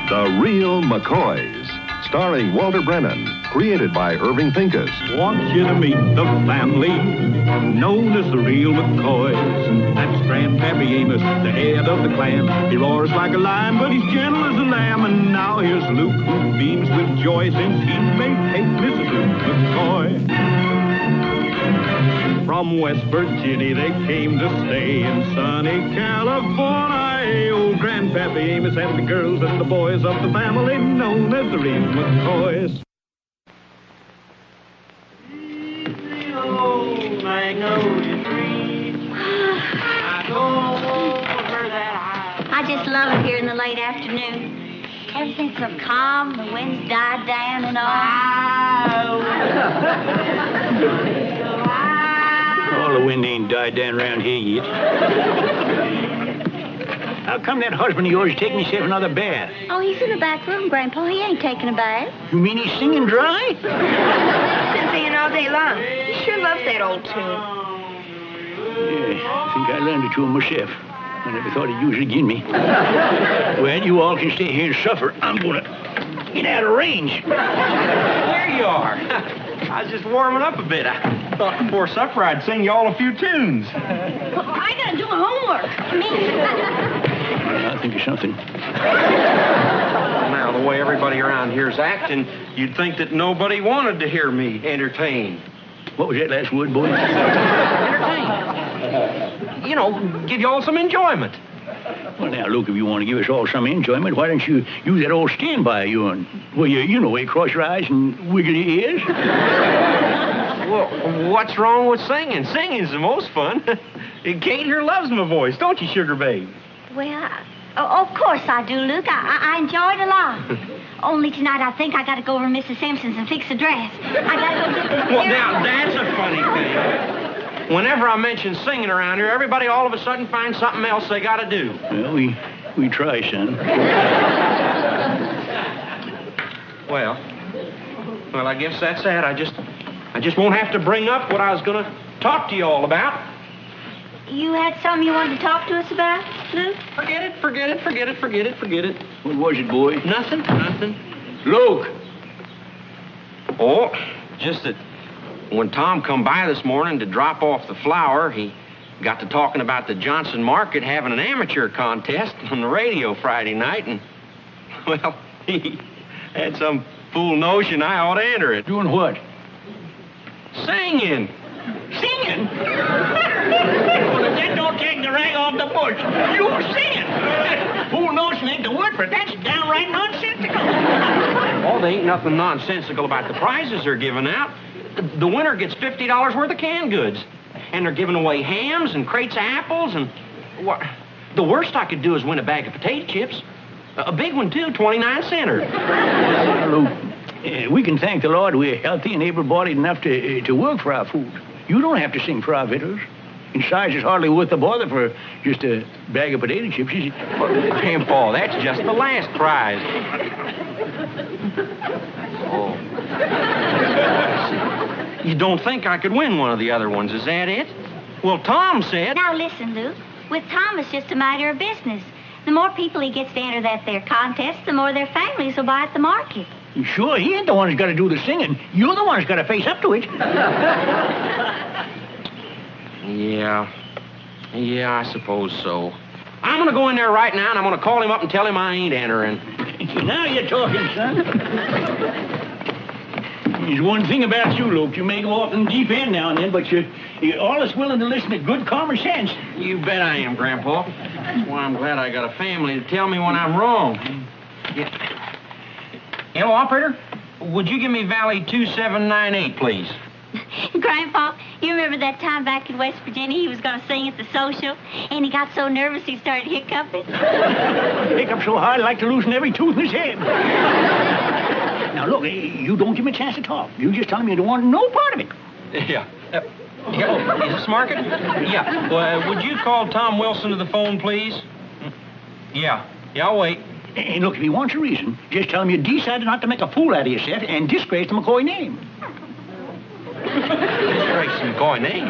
The Real McCoys, starring Walter Brennan, created by Irving Pincus. Want you to meet the family known as the Real McCoys. That's Grandpappy Amos, the head of the clan. He roars like a lion, but he's gentle as a lamb. And now here's Luke, who beams with joy since he may take Mrs. Luke McCoy. From West Virginia they came to stay in sunny California. Old Grandpappy Amos and the girls and the boys of the family known as the Real McCoys. I just love it here in the late afternoon. Everything's so calm, the wind's died down and all. All the wind ain't died down around here yet. How come that husband of yours is taking himself another bath? Oh, he's in the back room, Grandpa. He ain't taking a bath. You mean he's singing dry? He's been singing all day long. He sure loves that old tune. Yeah, I think I learned it to him myself. I never thought he'd use it again me. Well, you all can stay here and suffer. I'm gonna get out of range. There you are. I was just warming up a bit. I thought before supper I'd sing you all a few tunes. I gotta do my homework. I'll think of something. Now, the way everybody around here's acting, you'd think that nobody wanted to hear me entertain. What was that last word, boy? Entertain. You know, give you all some enjoyment. Well, now, Luke, if you want to give us all some enjoyment, why don't you use that old standby of yours? Well, you know, you cross your eyes and wiggle your ears. Well, what's wrong with singing? Singing's the most fun. Kate here loves my voice, don't you, Sugar Babe? Well, of course I do, Luke. I enjoy it a lot. Only tonight I think I gotta go over to Mrs. Simpson's and fix a dress. I gotta go get the... Well, now, that's a funny thing. Whenever I mention singing around here, everybody all of a sudden finds something else they gotta do. Well, we try, son. Well, I guess that's that. I just won't have to bring up what I was gonna talk to you all about. You had something you wanted to talk to us about, Luke? Forget it. What was it, boy? Nothing. Luke! Oh, just that when Tom come by this morning to drop off the flour, he got to talking about the Johnson Market having an amateur contest on the radio Friday night, and, well, he had some fool notion I ought to enter it. Doing what? Singing. Singing? Well, if that don't take the rag off the bush, you were singing. Fool notion ain't the word for it. That's downright nonsensical. Oh, there ain't nothing nonsensical about the prizes they're giving out. The winner gets $50 worth of canned goods. And they're giving away hams and crates of apples and... What? The worst I could do is win a bag of potato chips. A big one, too, 29-center. Luke, we can thank the Lord we're healthy and able-bodied enough to work for our food. You don't have to sing for our victuals. Besides, it's hardly worth the bother for just a bag of potato chips, is it? Grandpa, that's just the last prize. Oh. You don't think I could win one of the other ones, is that it? Well, Tom said... Now listen, Luke. With Tom, it's just a matter of business. The more people he gets to enter that there contest, the more their families will buy at the market. Sure, he ain't the one who's got to do the singing. You're the one who's got to face up to it. Yeah, I suppose so. I'm going to go in there right now, and I'm going to call him up and tell him I ain't entering. Now you're talking, son. There's one thing about you, Luke. You may go off in the deep end now and then, but you're always willing to listen to good common sense. You bet I am, Grandpa. That's why I'm glad I got a family to tell me when I'm wrong. Yeah. Hello, operator? Would you give me Valley 2798, please? Grandpa, you remember that time back in West Virginia he was going to sing at the social, and he got so nervous he started hiccuping? Hiccup so hard I'd like to loosen every tooth in his head. Now, look, you don't give him a chance to talk. You just tell him you don't want no part of it. Yeah. Is this market? Yeah. Well, would you call Tom Wilson to the phone, please? Yeah, I'll wait. And look, if he wants a reason, just tell him you decided not to make a fool out of yourself and disgrace the McCoy name. Disgrace the McCoy name?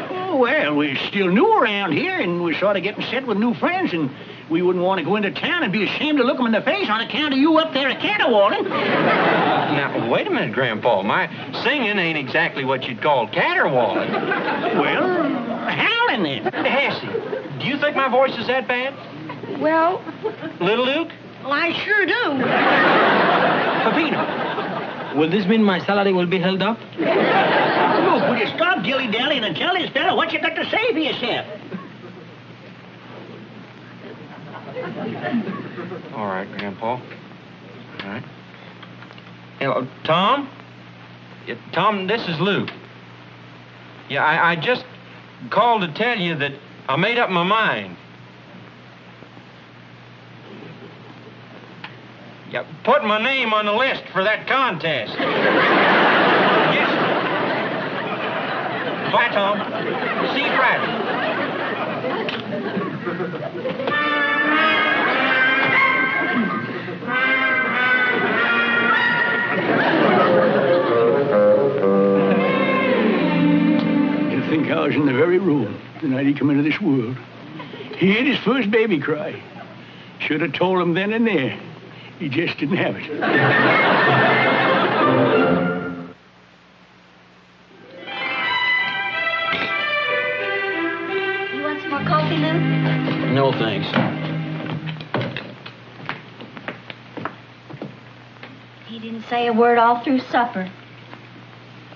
Oh, well, we're still new around here, and we're sort of getting set with new friends, and We wouldn't want to go into town and be ashamed to look them in the face on account of you up there caterwauling. Now, wait a minute, Grandpa. My singing ain't exactly what you'd call caterwauling. Well, howling then. Hassie, do you think my voice is that bad? Well, Little Luke? well, I sure do. Peppino. Will this mean my salary will be held up? Luke, will you stop dilly-dallying and tell this fellow what you got to say for yourself? All right, Grandpa. All right. Hello, Tom? Yeah, Tom, this is Luke. Yeah, I just called to tell you that I made up my mind. Yeah, put my name on the list for that contest. Yes. Bye, Tom. See you Friday. You think I was in the very room the night he come into this world. He had his first baby cry. Should have told him then and there. He just didn't have it. You want some more coffee, Luke? No, thanks. He didn't say a word all through supper.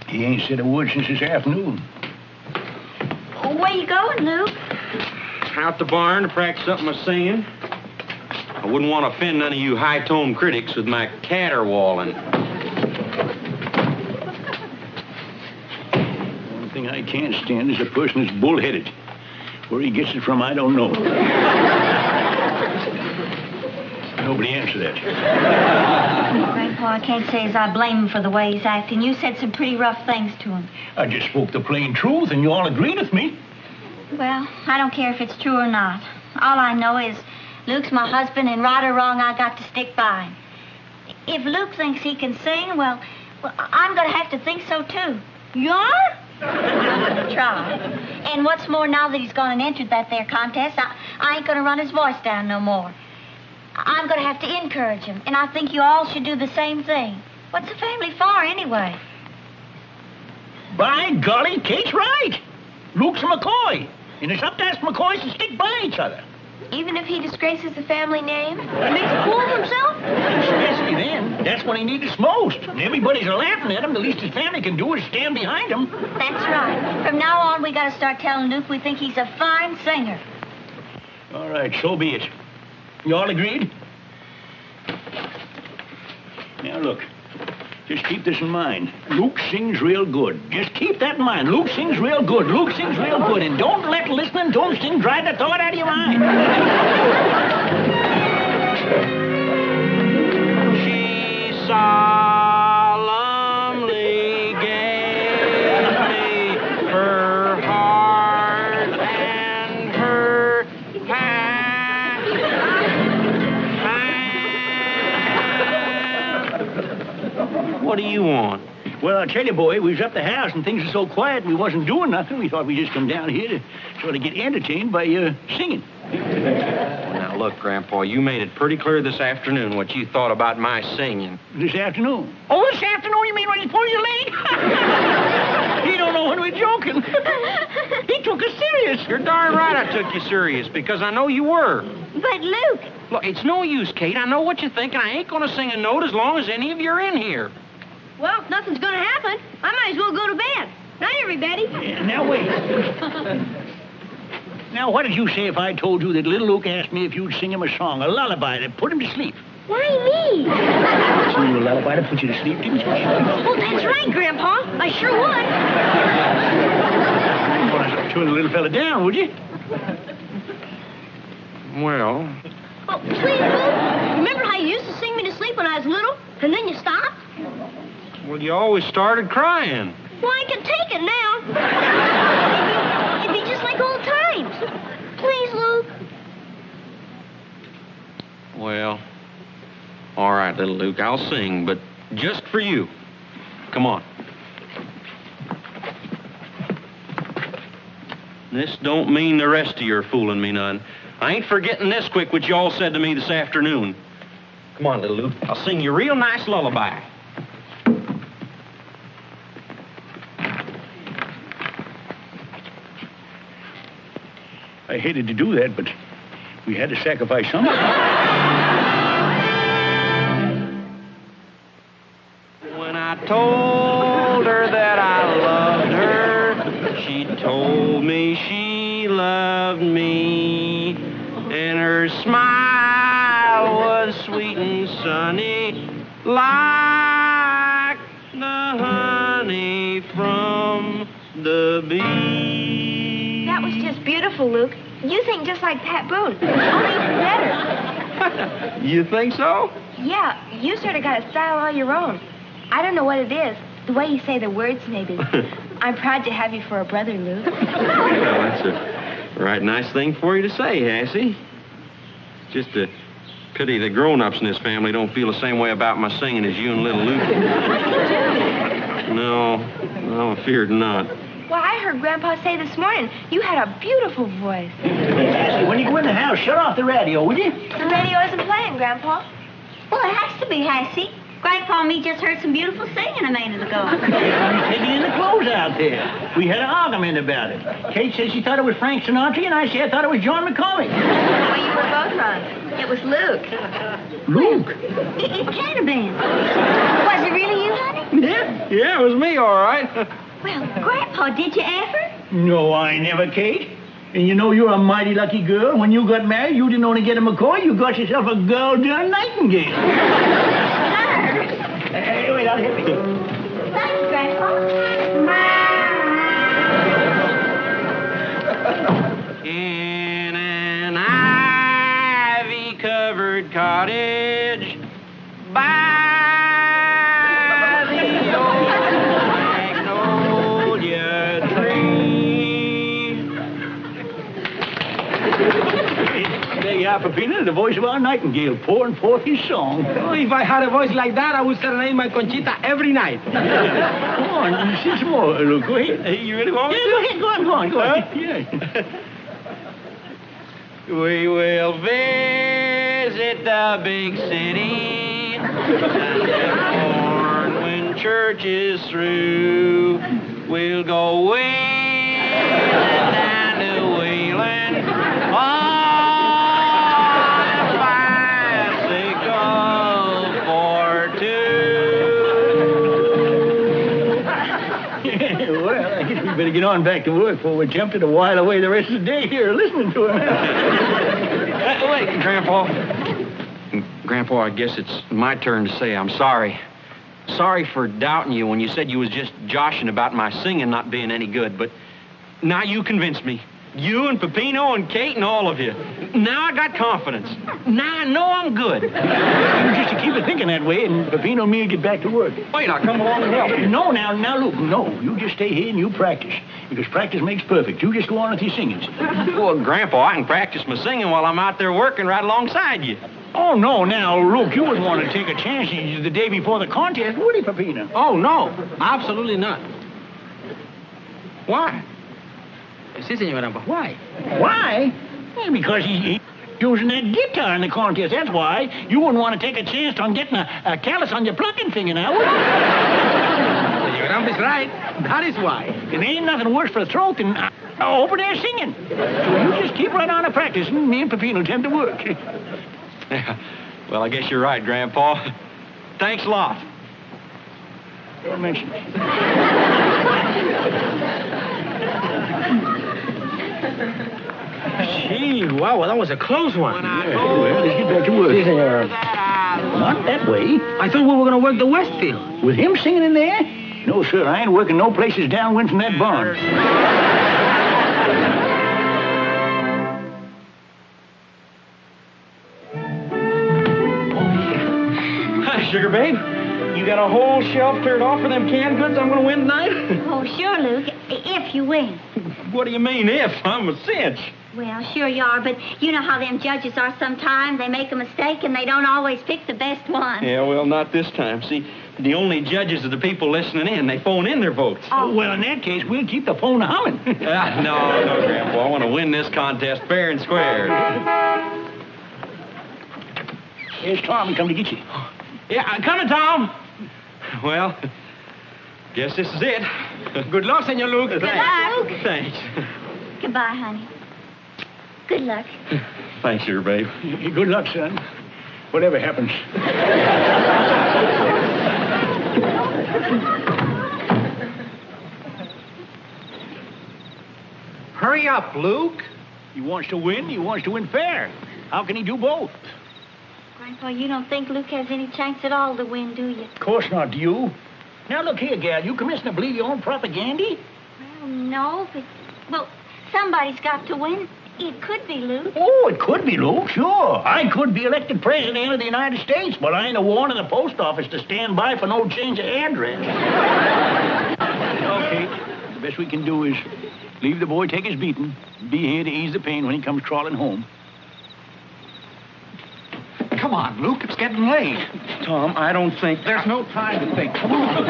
He ain't said a word since this afternoon. Oh, where you going, Luke? Out the barn to practice up my singing. I wouldn't want to offend none of you high-toned critics with my caterwauling. One thing I can't stand is a person that's bullheaded. Where he gets it from, I don't know. Nobody answer that. Grandpa, I can't say as I blame him for the way he's acting. You said some pretty rough things to him. I just spoke the plain truth, and you all agreed with me. Well, I don't care if it's true or not. All I know is Luke's my husband, and right or wrong, I got to stick by him. If Luke thinks he can sing, well, I'm going to have to think so, too. You are? I'm going to try. And what's more, now that he's gone and entered that there contest, I ain't going to run his voice down no more. I'm going to have to encourage him, and I think you all should do the same thing. What's the family for, anyway? By golly, Kate's right. Luke's a McCoy, and it's up to us McCoys to stick by each other. Even if he disgraces the family name and makes a fool of himself? Especially then. That's when he needs us most. And everybody's laughing at him. The least his family can do is stand behind him. That's right. From now on, we got to start telling Luke we think he's a fine singer. All right, so be it. You all agreed? Now, look. Just keep this in mind. Luke sings real good. Just keep that in mind. Luke sings real good. Luke sings real good. And don't let listening to him sing drive the thought out of your mind. She solemnly gave me her heart and her hand. What do you want? Well, I'll tell you, boy, we was up the house and things are so quiet and we wasn't doing nothing. We thought we'd just come down here to sort of get entertained by singing. Now, look, Grandpa, you made it pretty clear this afternoon what you thought about my singing. This afternoon? Oh, this afternoon? You mean when he's pulling your leg? He don't know when we're joking. He took us serious. You're darn right I took you serious, because I know you were. But, Luke... Look, it's no use, Kate. I know what you think, and I ain't going to sing a note as long as any of you are in here. Well, if nothing's going to happen, I might as well go to bed. Night, everybody. Yeah, now, wait. Now, what did you say if I told you that little Luke asked me if you'd sing him a song, a lullaby to put him to sleep? Why me? Sing you a lullaby to put you to sleep, didn't you? Well, that's right, Grandpa. I sure would. Well, turn the little fella down, would you? Well... Oh, please, Luke. Remember how you used to sing me to sleep when I was little, and then you stopped? Well, you always started crying. Well, I can take it now. It'd be just like old times. Please, Luke. Well, all right, little Luke, I'll sing, but just for you. Come on. This don't mean the rest of you are fooling me none. I ain't forgetting this quick what y'all said to me this afternoon. Come on, little Luke. I'll sing you a real nice lullaby. I hated to do that, but we had to sacrifice something. When I told her that I loved her, she told me she loved me. And her smile was sweet and sunny, like the honey from the bee. That was just beautiful, Luke. You sing just like Pat Boone, only even better. You think so? Yeah, you sort of got a style all your own. I don't know what it is. The way you say the words, maybe. I'm proud to have you for a brother, Luke. Well, that's a right nice thing for you to say, Hassie. Just a pity the grown-ups in this family don't feel the same way about my singing as you and little Luke. No, I'm afeared not. Well, I heard Grandpa say this morning you had a beautiful voice. Hassie, when you go in the house, shut off the radio, will you? The radio isn't playing, Grandpa. Well, it has to be, Hassie. Grandpa and me just heard some beautiful singing a minute ago. You're taking in the clothes out there. We had an argument about it. Kate said she thought it was Frank Sinatra, and I said I thought it was John McCoys. Well, you were both wrong. It was Luke. Luke? It can't have been. Was it really you, honey? Yeah, it was me, all right. Well, Grandpa, did you ever? No, I never, Kate. And you know you're a mighty lucky girl. When you got married, you didn't only get a McCoy, you got yourself a girl-done nightingale. Hey, wait, I'll hit me. Thanks, Grandpa. In an ivy-covered cottage by the old magnolia tree. There you are, Peppino, the voice of our nightingale, pouring forth his song. Oh, if I had a voice like that, I would serenade my Conchita every night. Come on, sing some more, Luke. Go ahead. Hey, you really want me to? Yeah, go on. Yeah. We will visit the big city and when church is through. We'll go wailing down to Wayland on a bicycle for two. Well, I guess we better get on back to work before we're tempted to while away the rest of the day here listening to him. Wait, Grandpa, I guess it's my turn to say I'm sorry. Sorry for doubting you when you said you was just joshing about my singing not being any good, but now you convinced me. You and Peppino and Kate and all of you. Now I got confidence. Now I know I'm good. You just to keep it thinking that way, and Peppino and me will get back to work. Wait, I'll come along and help you. No, now, Luke, no. You just stay here and you practice, because practice makes perfect. You just go on with your singing. Well, Grandpa, I can practice my singing while I'm out there working right alongside you. Oh, no, now, Luke, you wouldn't want to take a chance the day before the contest, would he, Peppino? Oh, no, absolutely not. Why? Si, Senor Grandpa, why? Why? Well, because he's using that guitar in the contest, that's why. You wouldn't want to take a chance on getting a callus on your plucking finger now, would you? Senor Grandpa's right. That is why. There ain't nothing worse for a throat than over there singing. So you just keep right on to practicing. Me and Peppino tend to work. Yeah. Well, I guess you're right, Grandpa. Thanks a lot. Don't mention it. Gee, wow, that was a close one. Yeah, well, let's get back to work. Si, senor. Not that way. I thought we were going to work the Westfield. With him singing in there? No, sir, I ain't working no places downwind from that barn. Hi, Sugar Babe. You got a whole shelf cleared off for them canned goods I'm going to win tonight? Oh, sure, Luke, if you win. What do you mean, if? I'm a cinch. Well, sure you are, but you know how them judges are sometimes. They make a mistake and they don't always pick the best one. Yeah, well, not this time. See, the only judges are the people listening in. They phone in their votes. Oh, well, in that case, we'll keep the phone humming. No, Grandpa. I want to win this contest fair and square. Here's Tom. He come to get you. Yeah, I'm coming, Tom. Well, guess this is it. Good luck, Senor Luke. Good luck. Thanks. Goodbye, honey. Good luck. Thanks, dear babe. Good luck, son. Whatever happens. Hurry up, Luke. He wants to win. He wants to win fair. How can he do both? Grandpa, you don't think Luke has any chance at all to win, do you? Of course not, do you? Now, look here, gal. You commencing to believe your own propaganda? Well, no, but... Well, somebody's got to win. It could be Luke. Oh, it could be Luke, sure. I could be elected president of the United States, but I ain't a warning the post office to stand by for no change of address. Okay, the best we can do is leave the boy take his beating, be here to ease the pain when he comes crawling home. Come on, Luke. It's getting late. Tom, I don't think... There's no time to think. Come on.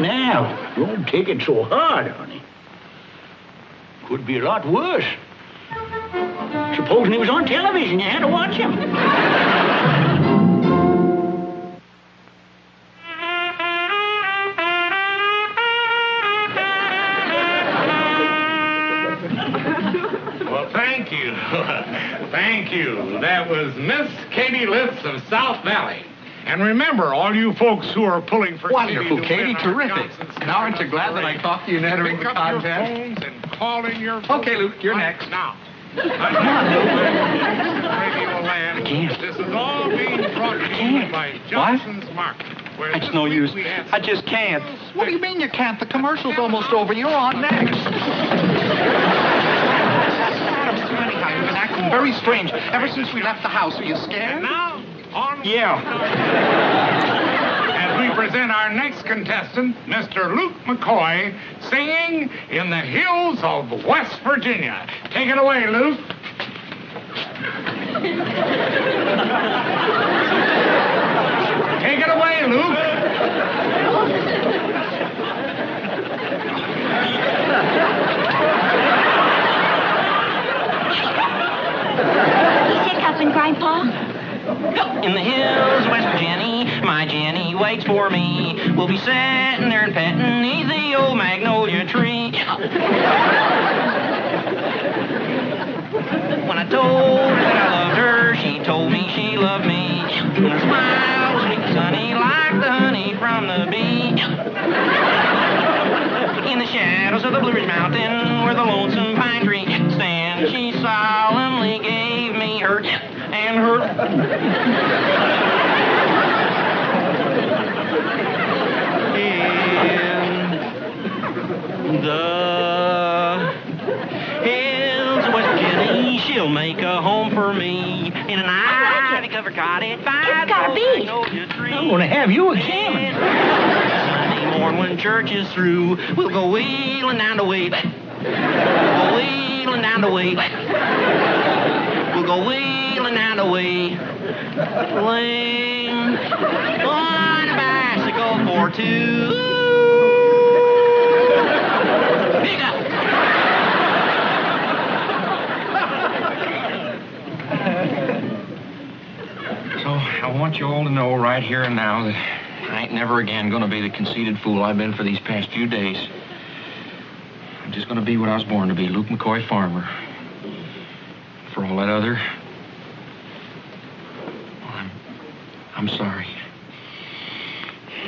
Now, don't take it so hard, honey. Could be a lot worse. Supposing he was on television, you had to watch him. Well, thank you. Thank you. That was Miss Katie Litz of South Valley. And remember, all you folks who are pulling for Wonderful, Katie, Katie. Terrific. Now, aren't you glad that I talked to you in entering the contest? Pick up your phones and call in your... Okay, Luke, you're next. Now. Come on, Luke. This is all being brought to you by Johnson's Market. It's no use. I just can't. What do you mean you can't? The commercial's almost over. You're on next. Anyhow, you've been acting very strange ever since we left the house. Are you scared? Now, on... Yeah. As we present our next contestant, Mr. Luke McCoy, singing In the Hills of West Virginia. Take it away, Luke. Take it away, Luke. He's hiccuping, Grandpa. In the hills of West Virginia, my Jenny waits for me. We'll be sitting there and petting neath the old magnolia tree. When I told her that I loved her, she told me she loved me. And her smile was sweet and sunny like the honey from the bee. In the shadows of the Blue Ridge Mountain, where the lonesome pine tree stands, she solemnly gave me her and her. In the hills of West Virginia, she'll make a home for me in an ivy-covered cottage by It's gotta the be. magnolia tree. I'm going to have you examined. Sunday morning when church is through, we'll go wheeling down the way. We'll go wheeling down the way. We'll go wheeling down the way. Lane on a bicycle for two. Pick up. So, I want you all to know right here and now that I ain't never again gonna be the conceited fool I've been for these past few days. I'm just gonna be what I was born to be, Luke McCoy, farmer. For all that other... well, I'm sorry.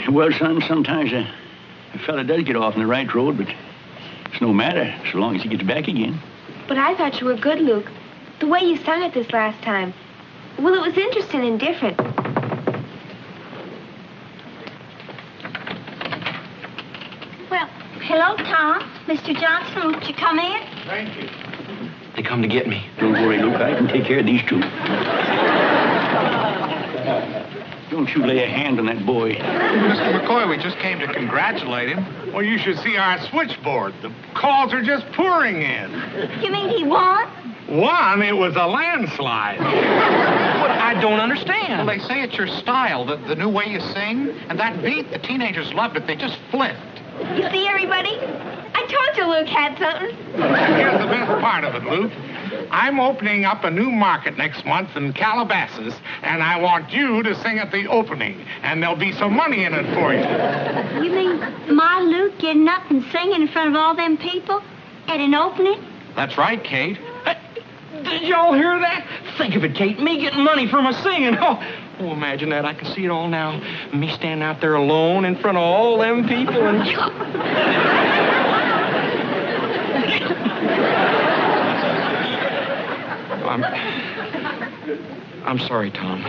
Well, son, sometimes a fella does get off on the right road, but it's no matter so long as he gets back again. But I thought you were good, Luke. The way you sung it this last time. Well, it was interesting and different. Well, hello, Tom. Mr. Johnson, won't you come in? Thank you. They come to get me. Don't worry, Luke. I can take care of these two. Don't you lay a hand on that boy. Mr. McCoy, we just came to congratulate him. Well, you should see our switchboard. The calls are just pouring in. You mean he won? One, it was a landslide. What? I don't understand. Well, they say it's your style, the new way you sing. And that beat, the teenagers loved it. They just flipped. You see, everybody? I told you Luke had something. Here's the best part of it, Luke. I'm opening up a new market next month in Calabasas, and I want you to sing at the opening, and there'll be some money in it for you. You mean my Luke getting up and singing in front of all them people at an opening? That's right, Kate. Did y'all hear that? Think of it, Kate. Me getting money from a singing. Oh, imagine that. I can see it all now. Me standing out there alone in front of all them people and... I'm sorry, Tom,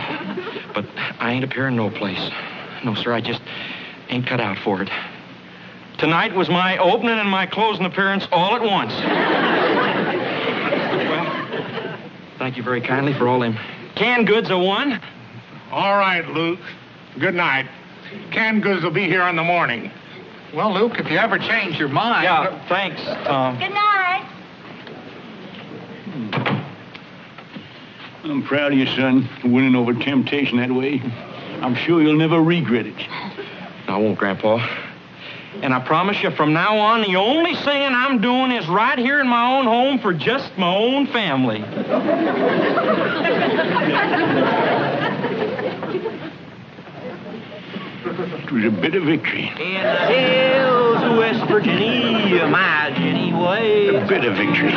but I ain't appearing no place. No, sir, I just ain't cut out for it. Tonight was my opening and my closing appearance all at once. Well, thank you very kindly for all them canned goods I won. All right, Luke. Good night. Canned goods will be here in the morning. Well, Luke, if you ever change your mind... Yeah, thanks, Tom. Good night. I'm proud of you, son, winning over temptation that way. I'm sure you'll never regret it. I won't, Grandpa. And I promise you, from now on, the only singing I'm doing is right here in my own home for just my own family. It was a bit of victory. In the hills of West Virginia, my Jenny way. A bit of victory.